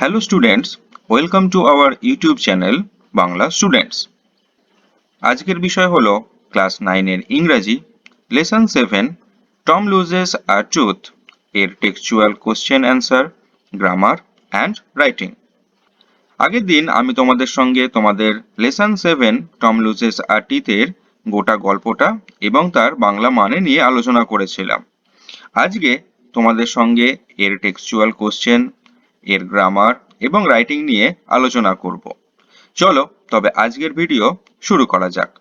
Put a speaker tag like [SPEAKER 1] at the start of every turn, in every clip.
[SPEAKER 1] Hello students, welcome to our YouTube channel Bangla students. আজকের বিষয় হলো ক্লাস 9 এর ইংরেজি লেসন 7 টম লুজেস আ টুথ এর textual question answer, grammar and writing. আগের দিন আমি তোমাদের সঙ্গে তোমাদের লেসন 7 টম লুজেস আ টিথ এর গোটা গল্পটা এবং তার বাংলা মানে নিয়ে আলোচনা করেছিলাম। আজকে তোমাদের সঙ্গে এর টেক্সচুয়াল কোশ্চেন, এর গ্রামার এবং রাইটিং নিয়ে আলোচনা করব। চলো তবে আজকের ভিডিও শুরু করা যাক।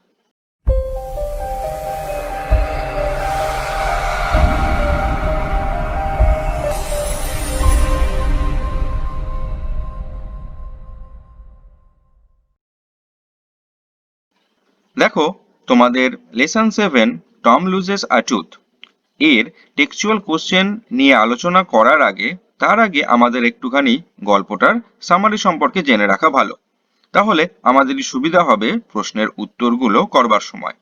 [SPEAKER 1] দেখো, তোমাদের লেসন 7 টম লুজেস আ টুথ এর টেক্সচুয়াল কোশ্চেন নিয়ে আলোচনা করার আগে তার আগে আমাদের একটুখানি গল্পটার সামারি সম্পর্কে জেনে রাখা ভালো। তাহলে আমাদেরই সুবিধা হবে প্রশ্নের উত্তরগুলো করবার সময়।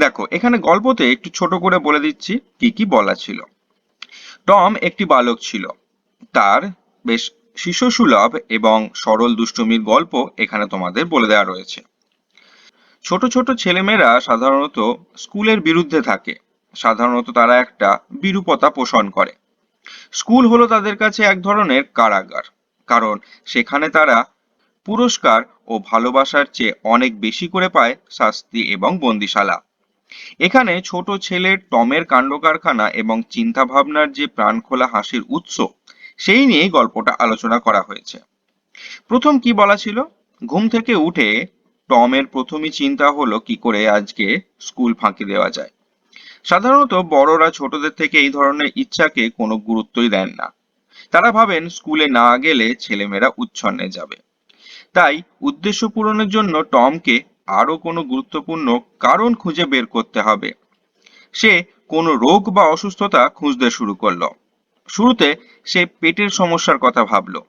[SPEAKER 1] দেখো, এখানে গল্পতে একটু ছোট করে বলে দিচ্ছি কি কি বলা ছিল। টম একটি বালক ছিল। তার বেশ শিশুসুলভ এবং সরল দুষ্টুমির গল্প এখানে তোমাদের বলে দেওয়া রয়েছে। ছোট ছোট ছেলেমেয়েরা সাধারণত স্কুলের বিরুদ্ধে থাকে। সাধারণত তারা একটা বিরূপতা পোষণ করে। স্কুল হলো তাদের কাছে এক ধরনের কারাগার, কারণ সেখানে তারা পুরস্কার ও ভালোবাসার চেয়ে অনেক বেশি করে পায় শাস্তি এবং বন্দিশালা। এখানে ছোট ছেলে টমের কাণ্ডকারখানা এবং চিন্তা ভাবনার যে প্রাণখোলা হাসির উৎস, সেই নিয়েই গল্পটা আলোচনা করা হয়েছে। প্রথম কি বলা ছিল, ঘুম থেকে উঠে টমের প্রথমই চিন্তা হলো কি করে আজকে স্কুল ফাঁকি দেওয়া যায়। সাধারণত বড়রা ছোটদের থেকে এই ধরনের ইচ্ছাকে কোনো গুরুত্বই দেন না। তারা ভাবেন স্কুলে না গেলে ছেলেমেয়েরা উচ্ছন্নে যাবে। তাই উদ্দেশ্য পূরণের জন্য টমকে আরো কোনো গুরুত্বপূর্ণ কারণ খুঁজে বের করতে হবে। সে কোনো রোগ বা অসুস্থতা খুঁজতে শুরু করলো। শুরুতে সে পেটের সমস্যার কথা ভাবলো,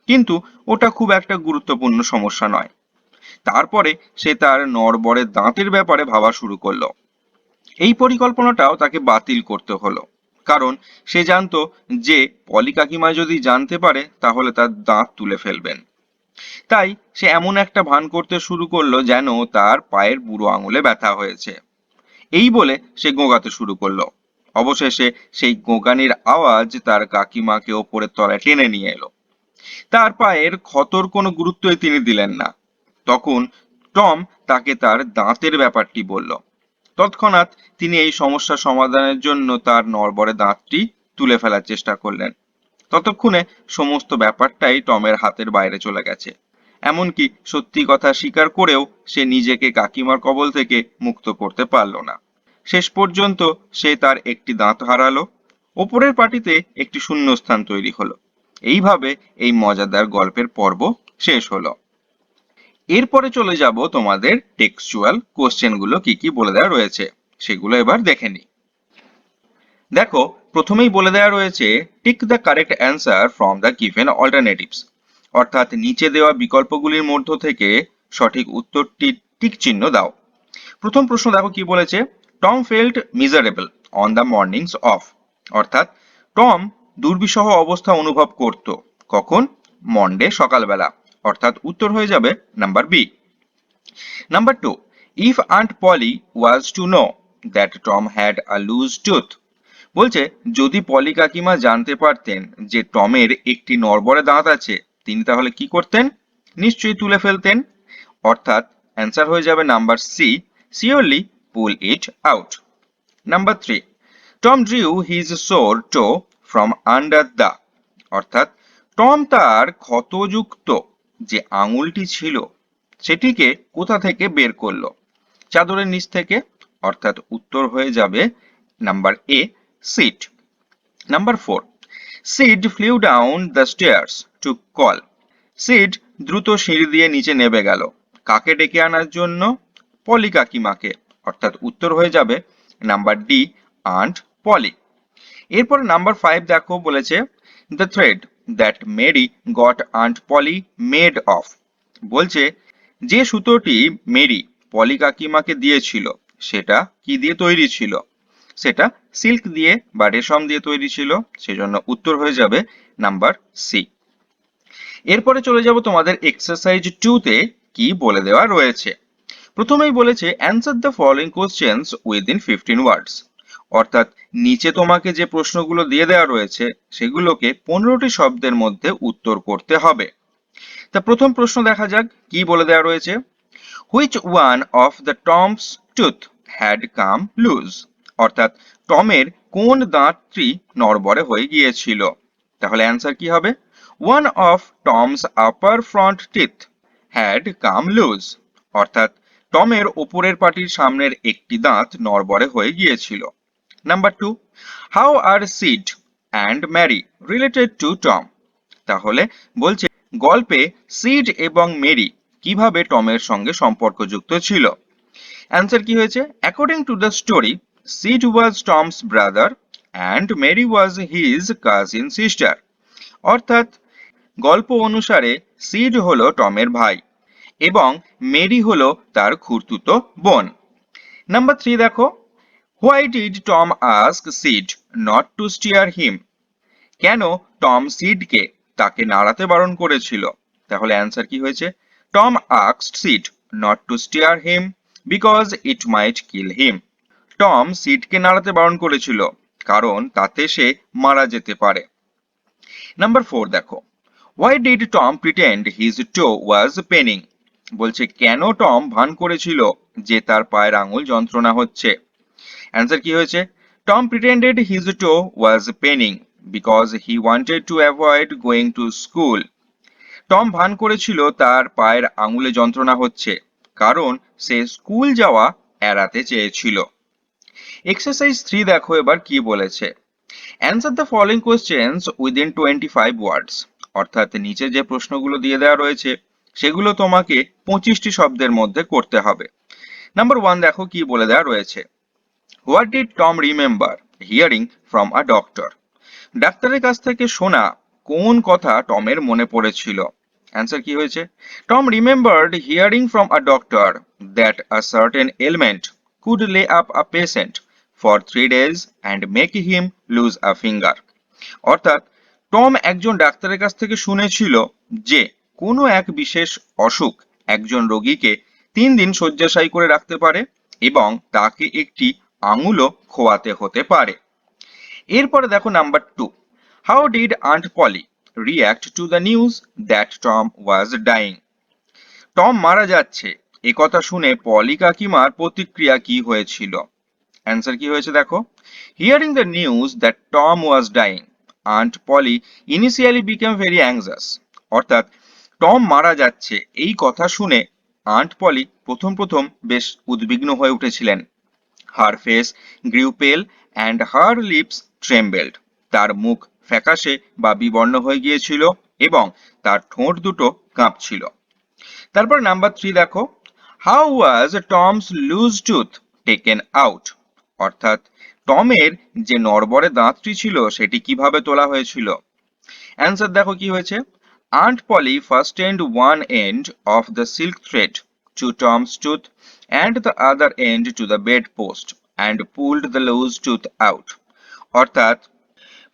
[SPEAKER 1] কিন্তু ওটা খুব একটা গুরুত্বপূর্ণ সমস্যা নয়। তারপরে সে তার নড়বড়ে দাঁতের ব্যাপারে ভাবা শুরু করলো। এই পরিকল্পনাটাও তাকে বাতিল করতে হলো, কারণ সে জানতো যে পলি কাকিমা যদি জানতে পারে তাহলে তার দাঁত তুলে ফেলবেন। তাই সে এমন একটা ভান করতে শুরু করলো যেন তার পায়ের বুড়ো আঙুলে ব্যথা হয়েছে। এই বলে সে গোঁগাতে শুরু করলো। অবশেষে সেই গোঁগানির আওয়াজ তার কাকিমাকে ওপরের তলায় টেনে নিয়ে এলো। তার পায়ের ক্ষতর কোনো গুরুত্বই তিনি দিলেন না। তখন টম তাকে তার দাঁতের ব্যাপারটি বলল। তৎক্ষণাৎ তিনি এই সমস্যা সমাধানের জন্য তার নড়বড়ে দাঁতটি তুলে ফেলার চেষ্টা করলেন। ততক্ষণে সমস্ত ব্যাপারটাই টমের হাতের বাইরে চলে গেছে। এমনকি সত্যি কথা স্বীকার করেও সে নিজেকে কাকিমার কবল থেকে মুক্ত করতে পারল না। শেষ পর্যন্ত সে তার একটি দাঁত হারালো। ওপরের পাটিতে একটি শূন্যস্থান তৈরি হলো। এইভাবে এই মজাদার গল্পের পর্ব শেষ হলো। এরপরে চলে যাব তোমাদের টেক্সচুয়াল কোশ্চেনগুলো কি কি বলে দেওয়া রয়েছে সেগুলো এবার দেখে নিই। দেখো, প্রথমেই বলে দেওয়া রয়েছে tick the correct answer from the given alternatives, অর্থাৎ নিচে দেওয়া বিকল্পগুলির মধ্য থেকে সঠিক উত্তরটি টিক চিহ্ন দাও। প্রথম প্রশ্ন দেখো কি বলেছে, Tom felt miserable on the mornings of, অর্থাৎ টম দুর্বিষহ অবস্থা অনুভব করত কখন, মন্ডে সকালবেলা, অর্থাৎ উত্তর হয়ে যাবে number B. Number 2, if aunt Polly was to know that Tom had a loose tooth, বলছে যদি পলি কাকিমা জানতে পারতেন যে টমের একটি নড়বড়ে দাঁত আছে, তিনি তাহলে কি করতেন, নিশ্চয়ই তুলে ফেলতেন, অর্থাৎ অ্যান্সার হয়ে যাবে number C, surely pull it out. Number 3, Tom drew his sore toe from under the, অর্থাৎ টম তার ক্ষতযুক্ত যে আঙুলটি ছিল সেটিকে কোথা থেকে বের করলো, চাদরের নিচ থেকে, অর্থাৎ উত্তর হয়ে যাবে number A, sit. Number 4, Sid flew down the stairs to call, Sid দ্রুত সিঁড়ি দিয়ে নিচে নেমে গেল কাকে ডেকে আনার জন্য, পলি কাকিমাকে, অর্থাৎ উত্তর হয়ে যাবে নাম্বার ডি, আন্ট পলি। এরপর নাম্বার 5 দেখো বলেছে the thread that Mary got aunt Polly made of, বলছে যে সুতোটি মেরি পলি কাকিমাকে দিয়েছিল সেটা কি দিয়ে তৈরি ছিল, সেটা সিল্ক দিয়ে বা রেশম দিয়ে তৈরি ছিল, সেজন্য উত্তর হয়ে যাবে নাম্বার সি। এরপরে চলে যাব তোমাদের এক্সারসাইজ 2 তে কি বলে দেওয়া রয়েছে। প্রথমেই বলেছে answer the following questions within 15 ওয়ার্ডস, অর্থাৎ নিচে তোমাকে যে প্রশ্নগুলো দিয়ে দেওয়া রয়েছে সেগুলোকে 15টি শব্দের মধ্যে উত্তর করতে হবে। তা প্রথম প্রশ্ন দেখা যাক কি বলে দেওয়া রয়েছে। Which one of the Tom's tooth had come loose, অর্থাৎ টমের কোন দাঁতটি নড়বড়ে হয়ে গিয়েছিল। তাহলে অ্যান্সার কি হবে? One of Tom's upper front teeth had come loose, অর্থাৎ টমের ওপরের পাটির সামনের একটি দাঁত নড়বড়ে হয়ে গিয়েছিল। Number 2, how are Sid and Mary related to Tom, তাহলে বলছে গল্পে সিড এবং মেরি কিভাবে টমের সঙ্গে সম্পর্কযুক্ত ছিল। অ্যান্সার কি হয়েছে? According to the story, Sid was Tom's brother and Mary was his cousin sister, অর্থাৎ গল্প অনুসারে সিড হলো টমের ভাই এবং মেরি হলো তার খুড়তুতো বোন। নাম্বার 3 দেখো, why did Tom ask Sid not to stir him, কেন টম সিডকে তাকে নাড়াতে বারণ করেছিল। তাহলে অ্যান্সার কি হয়েছে? Tom asked Sid not to stir him because it might kill him, Tom সিডকে নাড়াতে বারণ করেছিল কারণ তাতে সে মারা যেতে পারে। নাম্বার 4 দেখো, why did Tom pretend his to was paining, বলছে কেন টম ভান করেছিল যে তার পায়ের আঙুল যন্ত্রণা হচ্ছে। অ্যান্সার কি হয়েছে? Tom pretended his to was paining because he wanted to avoid going to school, Tom ভান করেছিল তার পায়ের আঙুলে যন্ত্রণা হচ্ছে কারণ সে স্কুল যাওয়া এড়াতে চেয়েছিল। এক্সারসাইজ 3 দেখো এবার কি বলেছে। Answer the following questions within 25 ওয়ার্ডস, অর্থাৎ নিচে যে প্রশ্নগুলো দিয়ে দেওয়া রয়েছে সেগুলো তোমাকে 25টি শব্দের মধ্যে করতে হবে। নাম্বার 1 দেখো কি বলে দেওয়া রয়েছে। What did Tom remember hearing from a doctor, ডাক্তারের কাছ থেকে শোনা কোন কথা টমের মনে পড়েছিল। অ্যান্সার কি হয়েছে? Tom remembered hearing from a doctor that a certain element could lay up a patient for 3 days and make him lose a finger, অর্থাৎ টম একজন ডাক্তারের কাছ থেকে শুনেছিল যে কোনো এক বিশেষ অসুখ একজন রোগীকে 3 দিন শয্যাশায়ী করে রাখতে পারে এবং তাকে একটি আঙুলও খোয়াতে হতে পারে। এরপরে দেখো number 2, how did aunt Polly react to the news that Tom was dying, Tom মারা যাচ্ছে এ কথা শুনে পলি কাকিমার প্রতিক্রিয়া কি হয়েছিল। অ্যান্সার কি হয়েছে দেখো, hearing the news that Tom was dying Aunt Polly initially became very anxious, অর্থাৎ টম মারা যাচ্ছে এই কথা শুনে আন্ট পলি প্রথম প্রথম বেশ উদ্বিগ্ন হয়ে উঠেছিলেন। হার ফেস গ্রিউ পেল অ্যান্ড হার লিপস ট্রেম্বেলড, তার মুখ ফ্যাকাশে বা বিবর্ণ হয়ে গিয়েছিল এবং তার ঠোঁট দুটো কাঁপছিল। তারপর নাম্বার 3 দেখো, how was Tom's loose tooth taken out, অর্থাৎ টমের যে নড়বড়ে দাঁতটি ছিল সেটি কিভাবে তোলা হয়েছিল। অ্যান্সার দেখো কি হয়েছে। Aunt poly fastened one end of the silk thread to Tom's tooth and the other end to the bedpost and pulled the loose tooth out, অর্থাৎ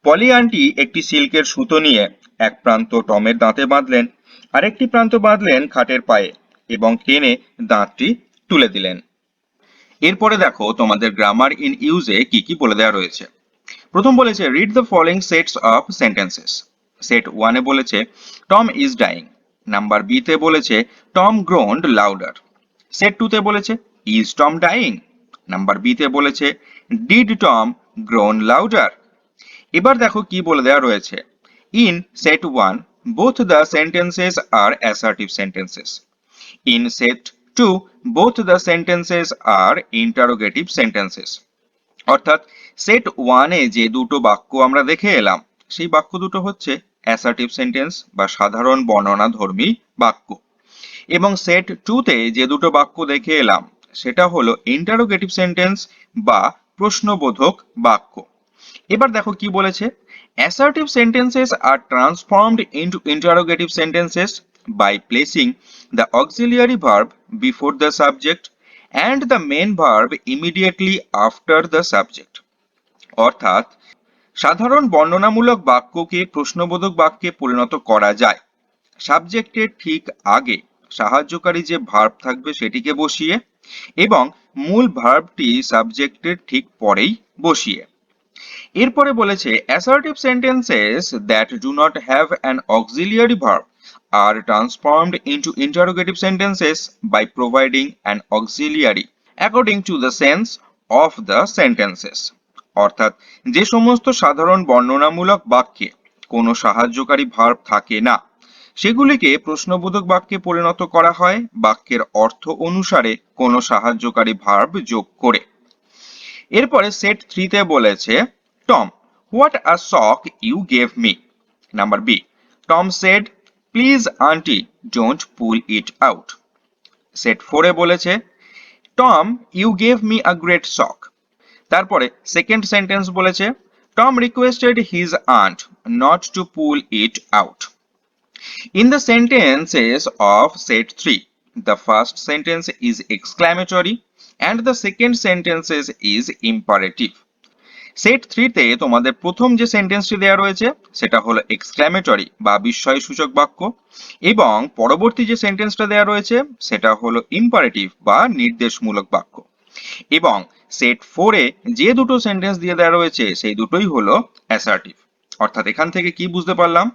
[SPEAKER 1] পলি আন্টি একটি সিল্কের সুতো নিয়ে এক প্রান্ত টমের দাঁতে বাঁধলেন আর একটি প্রান্ত বাঁধলেন খাটের পায়ে এবং টেনে দাঁতটি তুলে দিলেন। এরপরে দেখো তোমাদের গ্রামার ইন ইউজে কি কি বলে দেওয়া রয়েছে। প্রথম বলেছে read the following sets of sentences. Set 1 এ বলেছে Tom is dying, number B তে বলেছে টম গ্রোন্ড লাউডার, সেট 2 তে বলেছে is Tom dying, number B তে বলেছে ডিড টম গ্রোন লাউডার। এবার দেখো কি বলে দেওয়া রয়েছে। In shed 1 both the sentences are assertive sentences. In set 2 both the sentences are interrogative sentences. অর্থাৎ সেট 1 এ যে দুটো বাক্য আমরা দেখে এলাম সেই বাক্য দুটো হচ্ছে অ্যাসার্টিভ সেন্টেন্স বা সাধারণ বর্ণনাধর্মী বাক্য, এবং সেট 2 তে যে দুটো বাক্য দেখে এলাম সেটা হলো ইন্টারোগেটিভ সেন্টেন্স বা প্রশ্নবোধক বাক্য। এবার দেখো কি বলেছে। Assertive sentences are transformed into interrogative sentences by placing the auxiliary verb before the subject and the main verb immediately after the subject, অর্থাৎ সাধারণ বর্ণনামূলক বাক্যকে প্রশ্নবোধক বাক্যে পরিণত করা যায় সাবজেক্টের ঠিক আগে সাহায্যকারী যে ভার্ব থাকবে সেটিকে বসিয়ে এবং মূল ভার্বটি সাবজেক্টের ঠিক পরেই বসিয়ে। এরপরে বলেছে assertive sentences that do not have an auxiliary verb are transformed into interrogative sentences by providing an auxiliary according to the sense of the sentences। অর্থাৎ যে সমস্ত সাধারণ বর্ণনামূলক বাক্যে কোনো সাহায্যকারী ভার্ব থাকে না সেগুলিকে প্রশ্নবোধক বাক্যে পরিণত করা হয় বাক্যের অর্থ অনুসারে কোনো সাহায্যকারী ভার্ব যোগ করে। এরপরে সেট 3 তে বলেছে Tom what a shock you gave me. Number B Tom said please auntie don't pull it out. Set 4 এ বলেছে Tom you gave me a great shock. তারপরে সেকেন্ড সেন্টেন্স বলেছে Tom requested his aunt not to pull it out. In the sentences of set 3, the first sentence is exclamatory and the second sentence is imperative. Set 3 তে তোমাদের প্রথম যে সেন্টেন্সটি দেওয়া রয়েছে সেটা হলো এক্সক্ল্যামেটরি বা বিস্ময়সূচক বাক্য এবং পরবর্তী যে সেন্টেন্সটা দেওয়া রয়েছে সেটা হলো ইম্পারেটিভ বা নির্দেশমূলক বাক্য এবং সেট 4 এ যে দুটো সেন্টেন্স দিয়ে দেওয়া রয়েছে সেই দুটোই হলো অ্যাসার্টিভ। অর্থাৎ এখান থেকে কি বুঝতে পারলাম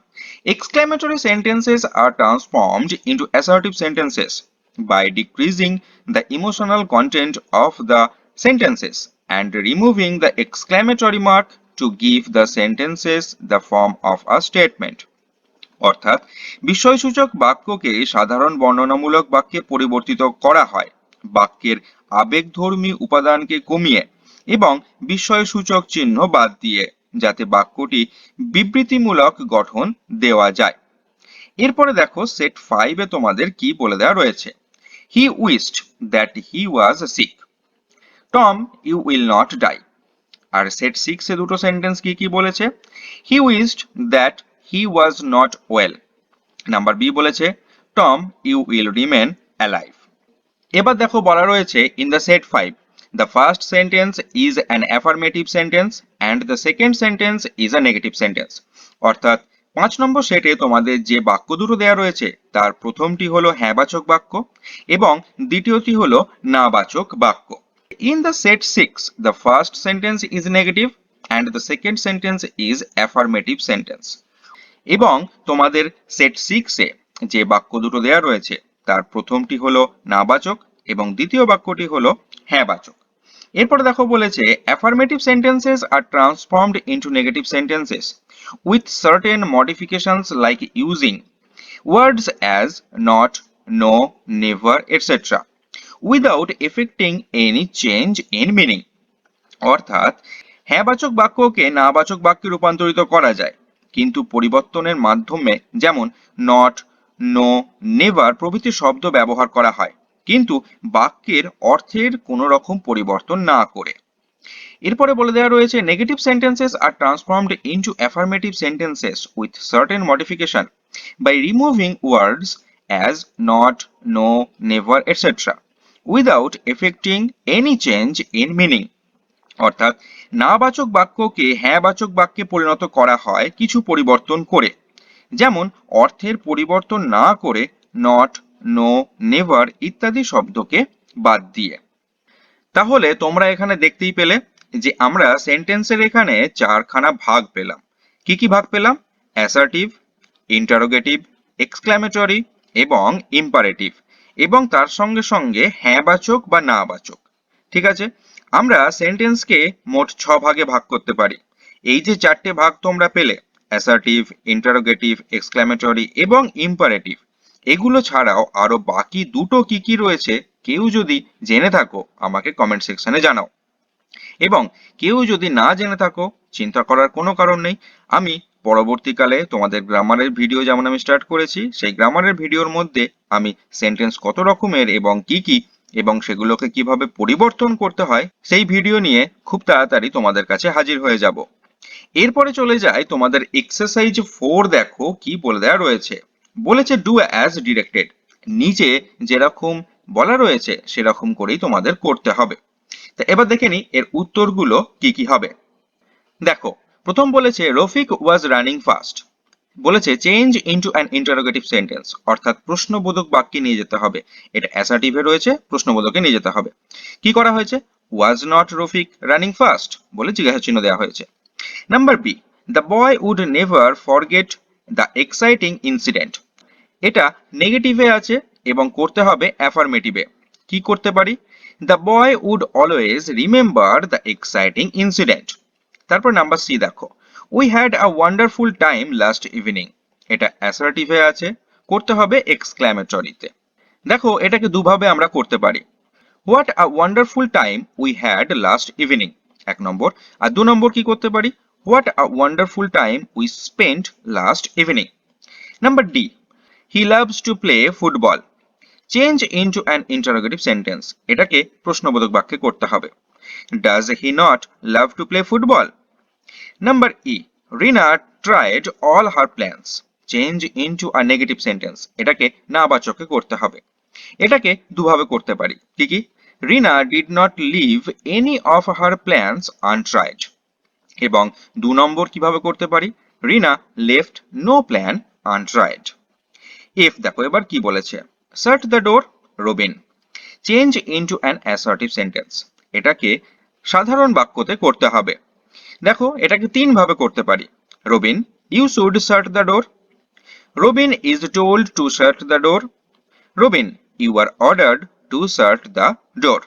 [SPEAKER 1] exclamatory sentences are transformed into assertive sentences by decreasing the emotional content of the sentences and removing the exclamatory mark to give the sentences the form of a statement। অর্থাৎ বিস্ময়সূচক বাক্যকে সাধারণ বর্ণনামূলক বাক্যে পরিবর্তিত করা হয় বাক্যের আবেগধর্মী উপাদানকে কমিয়ে এবং বিস্ময়সূচক চিহ্ন বাদ দিয়ে যাতে বাক্যটি বিবৃতিমূলক গঠন দেওয়া যায়। এরপরে দেখো সেট 5 এ তোমাদের কি বলে দেওয়া রয়েছে he wished that he was sick. Tom you will not die. আর সেট 6 এ দুটো সেন্টেন্স কি কি বলেছে he wished that he was not well. Number B বলেছে Tom you will remain alive. এবার দেখো বলা রয়েছে in the set 5 the first sentence is an affirmative sentence and the second sentence is a negative sentence। অর্থাৎ 5 নম্বর সেটে তোমাদের যে বাক্য দুটো দেওয়া রয়েছে তার প্রথমটি হলো হ্যাঁবাচক বাক্য এবং দ্বিতীয়টি হলো নাবাচক বাক্য। In the set 6 the first sentence is negative and the second sentence is affirmative sentence। এবং তোমাদের সেট 6 এ যে বাক্য দুটো দেওয়া রয়েছে তার প্রথমটি হলো নাবাচক এবং দ্বিতীয় বাক্যটি হলো হ্যাঁবাচক। এরপরে দেখো বলেছে affirmative sentences are transformed into negative sentences with certain modifications like using words as not, no, never, etc. without affecting any change in meaning। অর্থাৎ হ্যাঁবাচক বাক্যকে নাবাচক বাক্যে রূপান্তরিত করা যায় কিন্তু পরিবর্তনের মাধ্যমে যেমন নট নো নেভার প্রভৃতি শব্দ ব্যবহার করা হয় কিন্তু বাক্যের অর্থের কোনো রকম পরিবর্তন না করে। এরপরে বলে দেওয়া রয়েছে negative sentences are transformed into affirmative sentences with certain modification by removing words as not no never etcetera without affecting any change in meaning. অর্থাৎ নাবাচক বাক্যকে হ্যাঁবাচক বাক্যে পরিণত করা হয় কিছু পরিবর্তন করে যেমন অর্থের পরিবর্তন না করে নট নো নেভার ইত্যাদি শব্দকে বাদ দিয়ে। তাহলে তোমরা এখানে দেখতেই পেলে যে আমরা সেন্টেন্সের এখানে চারখানা ভাগ পেলাম। কি কি ভাগ পেলাম অ্যাসার্টিভ ইন্টারোগেটিভ এক্সক্ল্যামেটরি এবং ইম্পারেটিভ এবং তার সঙ্গে সঙ্গে হ্যাঁবাচক বা নাবাচক। ঠিক আছে আমরা সেন্টেন্সকে মোট 6 ভাগে ভাগ করতে পারি। এই যে চারটে ভাগ তোমরা পেলে অ্যাসার্টিভ ইন্টারোগেটিভ এক্সক্ল্যামেটরি এবং ইম্পারেটিভ এগুলো ছাড়াও আরো বাকি দুটো কি কি রয়েছে কেউ যদি জেনে থাকো আমাকে কমেন্ট সেকশনে জানাও এবং কেউ যদি না জেনে থাকো চিন্তা করার কোনো কারণ নেই আমি পরবর্তীকালে তোমাদের গ্রামারের ভিডিও যেমন আমি স্টার্ট করেছি সেই গ্রামারের ভিডিওর মধ্যে আমি সেন্টেন্স কত রকমের এবং কি এবং সেগুলোকে কিভাবে পরিবর্তন করতে হয় সেই ভিডিও নিয়ে খুব তাড়াতাড়ি তোমাদের কাছে হাজির হয়ে যাব। এরপরে চলে যায় তোমাদের এক্সারসাইজ 4 দেখো কি বলে দেওয়া রয়েছে বলেছে ডু অ্যাজ ডিরেক্টেড নিচে যেরকম বলা রয়েছে সেরকম করেই তোমাদের করতে হবে। তো এবার দেখে নি এর উত্তরগুলো কি কি হবে। দেখো প্রথম বলেছে রফিক ওয়াজ রানিং ফাস্ট বলেছে change into an interrogative sentence, অর্থাৎ প্রশ্নবোধক বাক্যে নিয়ে যেতে হবে। এটা অ্যাসার্টিভে রয়েছে, প্রশ্নবোধকে নিয়ে যেতে হবে। কি করা হয়েছে? Was not Rafiq running fast বলে জিজ্ঞাসা চিহ্ন দেওয়া হয়েছে। Number B, the boy would never forget the exciting incident. এটা নেগেটিভে আছে এবং করতে হবে অ্যাফার্মেটিভে। কি করতে পারি? The boy would always remember the exciting incident. তারপর নাম্বার সি দেখো, we had a wonderful time last evening. এটা অ্যাসার্টিভে আছে, করতে হবে এক্সক্ল্যামেটরিতে। দেখো এটাকে দুভাবে আমরা করতে পারি। What a wonderful time we had last evening, এক নম্বর। আর দু নম্বর কি করতে পারি? What a wonderful time we spent last evening. Number D, he loves to play football. Change into an interrogative sentence, এটাকে প্রশ্নবোধক বাক্যে করতে হবে। Does he not love to play football? Number E, Rina tried all her plans. Change into a negative sentence, এটাকে নাবাচকে করতে হবে। এটাকে দুভাবে করতে পারি। কি কি? Rina did not leave any of her plans untried. এবং দু নম্বর কিভাবে করতে পারি? Rina left no plan untried. If দেখো এবার কি বলেছে, shut the door Robin. Change into an assertive sentence, এটাকে সাধারণ বাক্যতে করতে হবে। দেখো এটাকে তিন ভাবে করতে পারি। Robin, you should shut the door. Robin is told to shut the door. Robin, you are ordered to shut the door.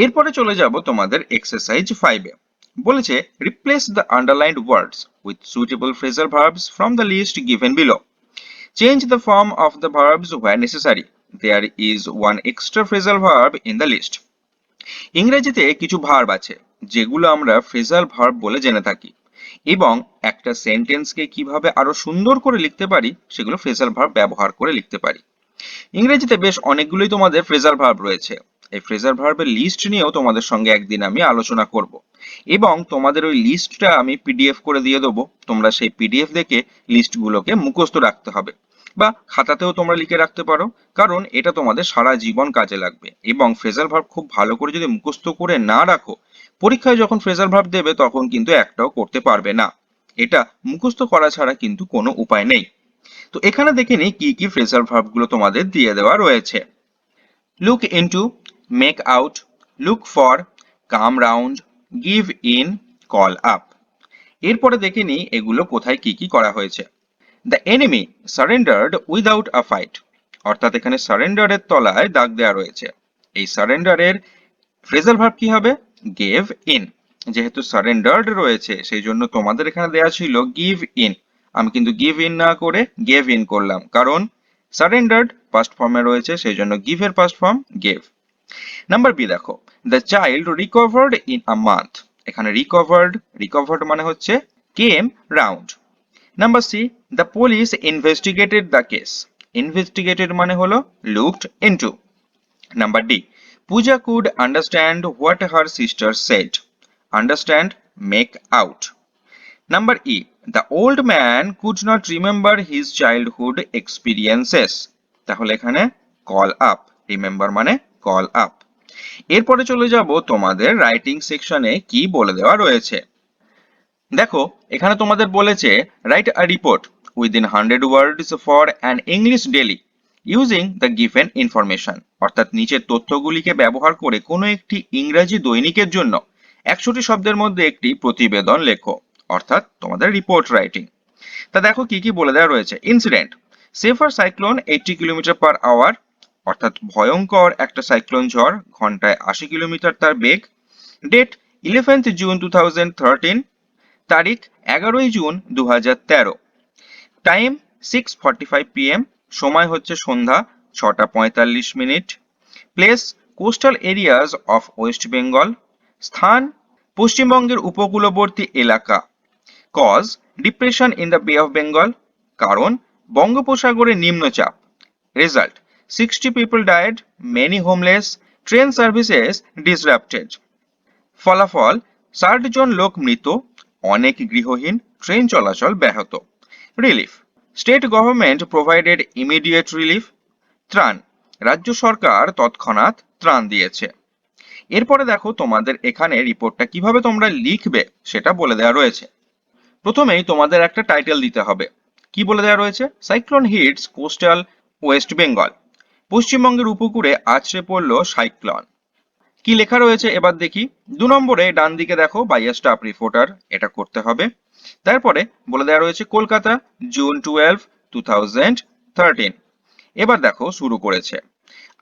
[SPEAKER 1] এরপরে চলে যাব তোমাদের এক্সারসাইজ 5-এ। বলেছে replace the underlined words with suitable phrasal verbs from the list given below. Change the form of the verbs where necessary. There is one extra phrasal verb in the list. ইংরেজিতে কিছু verb আছে যেগুলো আমরা phrasal verb বলে জেনে থাকি, এবং একটা সেন্টেন্সকে কিভাবে আরো সুন্দর করে লিখতে পারি সেগুলো ফ্রেজাল ভার্ব ব্যবহার করে লিখতে পারি। ইংরেজিতে বেশ অনেকগুলোই তোমাদের ফ্রেজাল ভার্ব রয়েছে। এই ফ্রেজাল ভার্বের লিস্ট নিয়েও তোমাদের সঙ্গে একদিন আমি আলোচনা করব, এবং তোমাদের ওই লিস্টটা আমি পিডিএফ করে দিয়ে দেবো। তোমরা সেই পিডিএফ দেখে লিস্টগুলোকে মুখস্থ রাখতে হবে, বা খাতাতেও তোমরা লিখে রাখতে পারো, কারণ এটা তোমাদের সারা জীবন কাজে লাগবে। এবং ফ্রেজাল ভার্ব খুব ভালো করে যদি মুখস্থ করে না রাখো, পরীক্ষায় যখন ফ্রেজাল ভার্ব দেবে তখন কিন্তু একটাও করতে পারবে না। এটা মুখস্থ করা ছাড়া কিন্তু কোনো উপায় নেই। তো এখানে দেখে নিই কি কি ফ্রেজাল ভার্ব গুলো তোমাদের দিয়ে দেওয়া রয়েছে। Look into, make out, look for, come round, give in, call up. এরপরে দেখে নিই এগুলো কোথায় কি কি করা হয়েছে। The enemy surrendered without a fight, অর্থাৎ এখানে সারেন্ডারের তলায় দাগ দেওয়া রয়েছে। এই সারেন্ডারের ফ্রেজাল ভার্ব কি হবে? Gave in. যেহেতু সারেন্ডার্ড রয়েছে সেই জন্য তোমাদের এখানে দেওয়া ছিল গিভ ইন। আমি কিন্তু গিভ ইন না করে গেভ ইন করলাম, কারণ সারেন্ডার্ড পাস্ট ফর্মে রয়েছে, সেই জন্য গিভ এর past form gave. Number B দেখো, the child recovered in a month. এখানে রিকভার্ড মানে হচ্ছে came round. Number C, the police investigated the case. Investigated মানে হলো looked into. Number D, Pooja could understand what her sister said. Understand, make out. Number E, the old man could not remember his childhood experiences. তাহলে এখানে call up, remember মানে call up. এরপরে চলে যাব তোমাদের writing সেকশনে কি বলে দেওয়া রয়েছে। দেখো এখানে তোমাদের বলেছে write a report within 100 words for an English daily using the given information, অর্থাৎ নিচের তথ্যগুলিকে ব্যবহার করে কোনো একটি ইংরেজি দৈনিকের জন্য 100টি শব্দের মধ্যে একটি প্রতিবেদন লেখো, অর্থাৎ তোমাদের রিপোর্ট রাইটিং। তা দেখো কি কি বলে দেওয়া রয়েছে। Incident, severe cyclone 80 kilometre per hour, অর্থাৎ ভয়ঙ্কর একটা সাইক্লোন ঝড়, ঘন্টায় 80 কিলোমিটার তার বেগ। ডেট 11th জুন 2013, তারিখ 11ই জুন 2013। টাইম 6:45 PM, সময় হচ্ছে সন্ধ্যা 6:45। Place coastal areas of West Bengal, স্থান পশ্চিমবঙ্গের উপকূলবর্তী এলাকা। কজ ডিপ্রেশন ইন দ্য বে অফ বেঙ্গল, কারণ বঙ্গোপসাগরে নিম্নচাপ। Result 60 people died, many homeless, train services disrupted. ফলাফল 60 জন লোক মৃত, অনেক গৃহহীন, ট্রেন চলাচল ব্যাহত। Relief, state government provided immediate relief. ত্রাণ, রাজ্য সরকার তৎক্ষণাৎ ত্রাণ দিয়েছে। এরপরে দেখো তোমাদের এখানে রিপোর্টটা কিভাবে তোমরা লিখবে সেটা বলে দেওয়া রয়েছে। প্রথমেই তোমাদের একটা টাইটেল দিতে হবে। কি বলে দেওয়া রয়েছে? Cyclone hits coastal West Bengal. পশ্চিমবঙ্গের উপকূলে আছড়ে পড়ল সাইক্লোন। কি লেখা রয়েছে এবার দেখি। 2 নম্বরে ডান দিকে দেখো বাই আ স্টাফ রিপোর্টার, এটা করতে হবে। তারপরে বলে দেওয়া রয়েছে কলকাতা, জুন 12, 2013। এবার দেখো শুরু করেছে।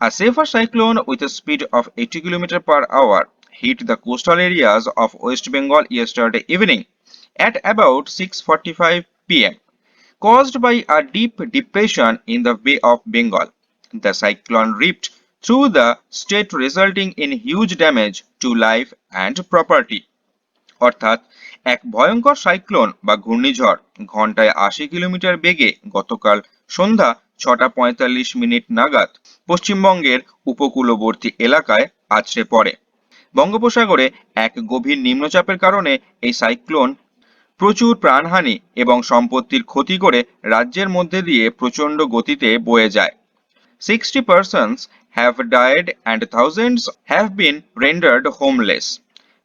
[SPEAKER 1] A safer cyclone with a speed of 80 km per hour hit the coastal areas of West Bengal yesterday evening at about 6:45 p.m. Caused by a deep depression in the Bay of Bengal. The cyclone ripped through the state, resulting in huge damage to life and property. অর্থাৎ এক ভয়ঙ্কর cyclone বা ঘূর্ণিঝড় ঘন্টায় 80 kilometre বেগে গতকাল সন্ধ্যা 6:45 নাগাদ পশ্চিমবঙ্গের উপকূলবর্তী এলাকায় আছড়ে পড়ে। বঙ্গোপসাগরে এক গভীর নিম্নচাপের কারণে এই সাইক্লোন প্রচুর প্রাণহানি এবং সম্পত্তির ক্ষতি করে রাজ্যের মধ্যে দিয়ে প্রচণ্ড গতিতে বয়ে যায়। 60 persons have died and thousands have been rendered homeless.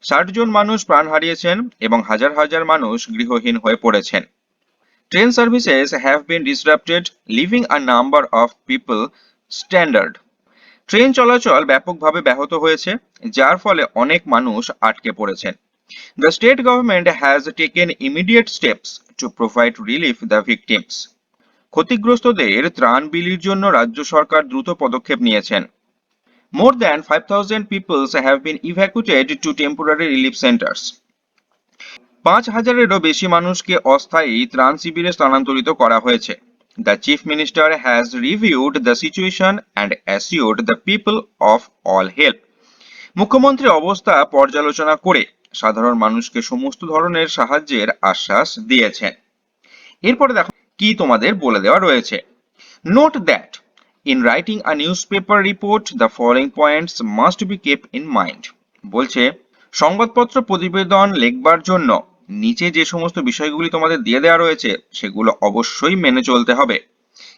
[SPEAKER 1] 60 জন মানুষ প্রাণ হারিয়েছেন এবং হাজার হাজার মানুষ গৃহহীন হয়ে পড়েছেন। Train services have been disrupted, living a number of people standard. Train চলাচল ব্যাপকভাবে ব্যাহত হয়েছে, যার ফলে অনেক মানুষ আটকে পড়েছেন। The state government has taken immediate steps to provide relief the victims. ক্ষতিগ্রস্তদের ত্রাণ বিলির জন্য রাজ্য সরকার দ্রুত পদক্ষেপ নিয়েছেন। More than 5,000 people have been evacuated to temporary relief centers. 5,000-এরও বেশি মানুষকে অস্থায়ী ত্রাণ শিবিরে স্থানান্তরিত করা হয়েছে। The chief minister has reviewed the situation and assured the people of all help. মুখ্যমন্ত্রী অবস্থা পর্যালোচনা করে সাধারণ মানুষকে সমস্ত ধরনের সাহায্যের আশ্বাস দিয়েছেন। এরপরে দেখো কি তোমাদের বলে দেওয়া রয়েছে। Note that in writing a newspaper report the following points must be kept in mind. বলছে সংবাদপত্র প্রতিবেদন লিখবার জন্য নিচে যে সমস্ত বিষয়গুলি তোমাদের দিয়ে দেওয়া রয়েছে সেগুলো অবশ্যই মেনে চলতে হবে।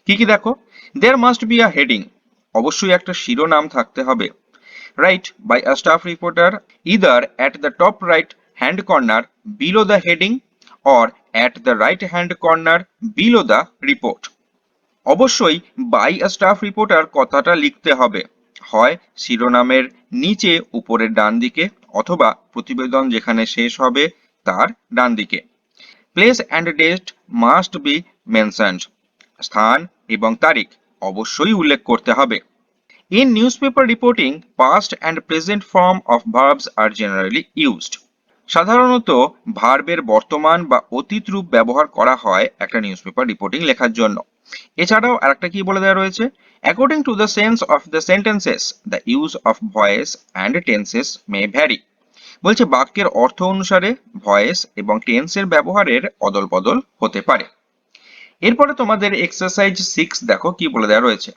[SPEAKER 1] কি কি দেখো, there must be a heading, অবশ্যই একটা শিরোনাম থাকতে হবে। Write by a staff reporter either at the top right hand corner below the heading or at the right hand corner below the report. অবশ্যই বাই আ স্টাফ রিপোর্টার কথাটা লিখতে হবে, হয় শিরোনামের নিচে উপরের ডান দিকে অথবা প্রতিবেদন যেখানে শেষ হবে তার ডান দিকে। Place and date must be mentioned, স্থান এবং তারিখ অবশ্যই উল্লেখ করতে হবে। In newspaper reporting, past and present form of verbs are generally used. সাধারণত ভার্বের বর্তমান বা অতীত রূপ ব্যবহার করা হয় একটা নিউজপেপার রিপোর্টিং লেখার জন্য। এছাড়াও আরেকটা কি বলে দেওয়া রয়েছে, according to the sense of the sentences the use of voice and tenses may vary. বলছে বাক্যের অর্থ অনুসারে ভয়েস এবং টেন্সের ব্যবহারের অদল বদল হতে পারে। এরপরে তোমাদের এক্সারসাইজ 6 দেখো কি বলে দেওয়া রয়েছে।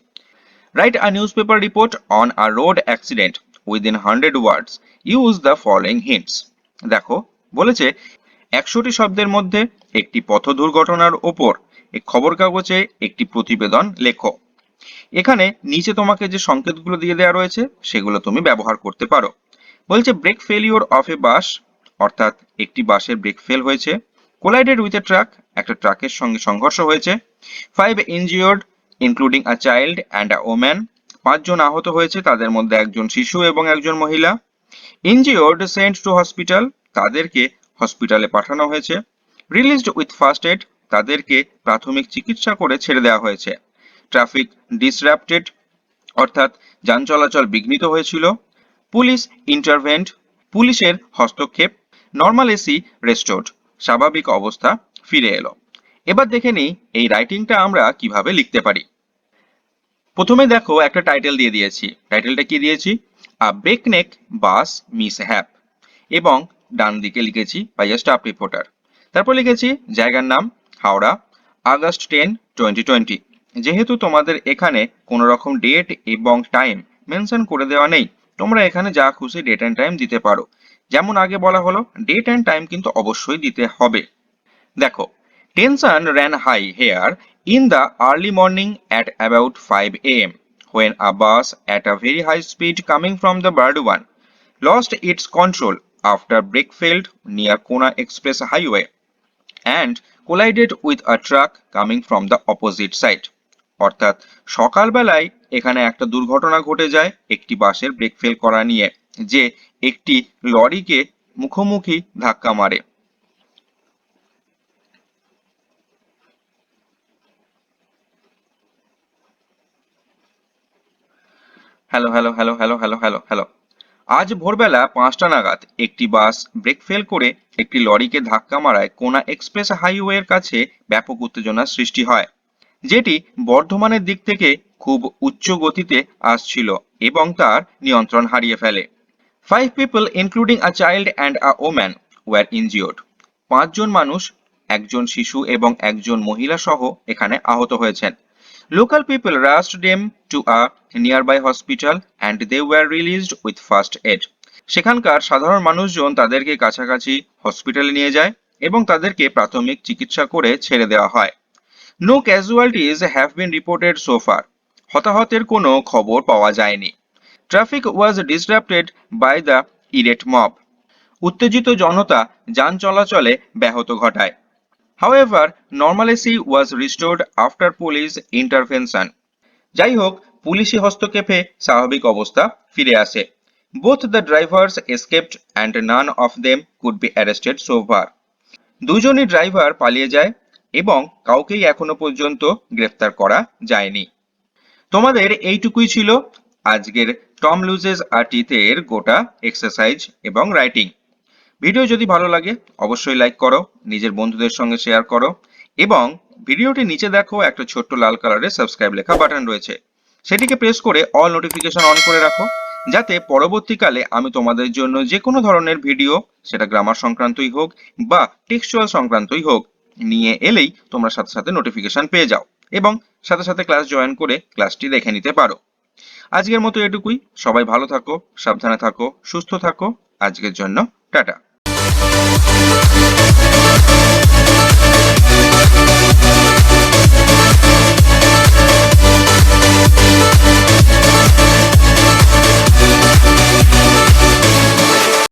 [SPEAKER 1] Write a newspaper report on a road accident within 100 words. Use the following hints. দেখো বলেছে 100টি শব্দের মধ্যে একটি পথ দুর্ঘটনার ওপর এই খবর কাগজে একটি প্রতিবেদন লেখো। এখানে নিচে তোমাকে যে সংকেতগুলো দিয়ে দেওয়া রয়েছে সেগুলো তুমি ব্যবহার করতে পারো। বলছে ব্রেক ফেলিওর অফ এ বাস, অর্থাৎ একটি বাসের ব্রেক ফেল হয়েছে। কোলাইডেড উইথ এ ট্রাক, একটা ট্রাকের সঙ্গে সংঘর্ষ হয়েছে। 5 injured including a child and a woman, 5 জন আহত হয়েছে, তাদের মধ্যে একজন শিশু এবং একজন মহিলা। ইনজিওর্ড সেন্ট টু হসপিটাল, তাদেরকে হসপিটালে পাঠানো হয়েছে। রিলিজড উইথ ফার্স্ট এড, তাদেরকে প্রাথমিক চিকিৎসা করে ছেড়ে দেওয়া হয়েছে। ট্রাফিক ডিসরাপ্টেড, অর্থাৎ যান চলাচল বিঘ্নিত হয়েছিল। পুলিশ ইন্টারভেন্ট, পুলিশের হস্তক্ষেপ। নর্মাল এসি রেস্টোর্ড, স্বাভাবিক অবস্থা ফিরে এলো। এবার দেখে নিই এই রাইটিংটা আমরা কিভাবে লিখতে পারি। প্রথমে দেখো একটা টাইটেল দিয়ে দিয়েছি। টাইটেলটা কি দিয়েছি? আ ব্রেকনেক বাস মিসহ্যাপ, এবং ডান দিকে লিখেছি বাই আ স্টাফ রিপোর্টার। তারপর লিখেছি জায়গার নাম হাওড়া, আগস্ট 10, 2020। যেহেতু তোমাদের এখানে কোনো রকম ডেট এবং টাইম মেনশন করে দেওয়া নেই, তোমরা এখানে যা খুশি ডেট অ্যান্ড টাইম দিতে পারো। যেমন আগে বলা হলো, ডেট অ্যান্ড টাইম কিন্তু অবশ্যই দিতে হবে। দেখো, tension ran high here in the early morning at about 5 a.m. when a bus at a very high speed coming from the Burdwan lost its control after brake failed near Kona Express Highway and collided with a truck coming from the opposite side. অর্থাৎ সকালবেলায় এখানে একটা দুর্ঘটনা ঘটে যায় একটি বাসের brake fail করা নিয়ে, যে একটি লরিকে মুখোমুখি ধাক্কা মারে। Hello hello hello hello hello hello hello আজ ভোরবেলা 5টা নাগাদ একটি বাস ব্রেক ফেল করে একটি লরিকে ধাক্কা মারায় কোনা এক্সপ্রেস হাইওয়ের কাছে ব্যাপক উত্তেজনার সৃষ্টি হয়, যেটি বর্ধমানের দিক থেকে খুব উচ্চ গতিতে আসছিল এবং তার নিয়ন্ত্রণ হারিয়ে ফেলে। 5 people including a child and a woman were injured. 5 জন মানুষ, একজন শিশু এবং একজন মহিলা সহ এখানে আহত হয়েছেন। Local people rushed them to a nearby hospital and they were released with first aid. সেখানকার সাধারণ মানুষজন তাদেরকে কাছাকাছি হসপিটালে নিয়ে যায় এবং তাদেরকে প্রাথমিক চিকিৎসা করে ছেড়ে দেওয়া হয়। No casualties have been reported so far. হতাহতের কোনো খবর পাওয়া যায়নি। Traffic was disrupted by the irate mob. উত্তেজিত জনতা যান চলাচলে ব্যাহত ঘটায়। However, normalcy was restored after police intervention. যাই হোক, পুলিশি হস্তক্ষেপে স্বাভাবিক অবস্থা ফিরে আসে। Both the drivers escaped and none of them could be arrested so far. দুজনই ড্রাইভার পালিয়ে যায় এবং কাউকেই এখনো পর্যন্ত গ্রেফতার করা যায়নি। তোমাদের এইটুকুই ছিল আজকের টম লুজেস আ টিথ এর গোটা এক্সারসাইজ এবং রাইটিং। ভিডিও যদি ভালো লাগে অবশ্যই লাইক করো, নিজের বন্ধুদের সঙ্গে শেয়ার করো এবং ভিডিওটি নিচে দেখো একটা ছোট্ট লাল কালারের সাবস্ক্রাইব লেখা বাটন রয়েছে, সেটিকে প্রেস করে অল নোটিফিকেশন অন করে রাখো, যাতে পরবর্তীকালে আমি তোমাদের জন্য যে কোনো ধরনের ভিডিও, সেটা গ্রামার সংক্রান্তই হোক বা টেক্সচুয়াল সংক্রান্তই হোক, নিয়ে এলেই তোমরা সাথে সাথে নোটিফিকেশন পেয়ে যাও এবং সাথে সাথে ক্লাস জয়েন করে ক্লাসটি দেখে নিতে পারো। আজকের মতো এটুকুই। সবাই ভালো থাকো, সাবধানে থাকো, সুস্থ থাকো। আজকের জন্য টাটা।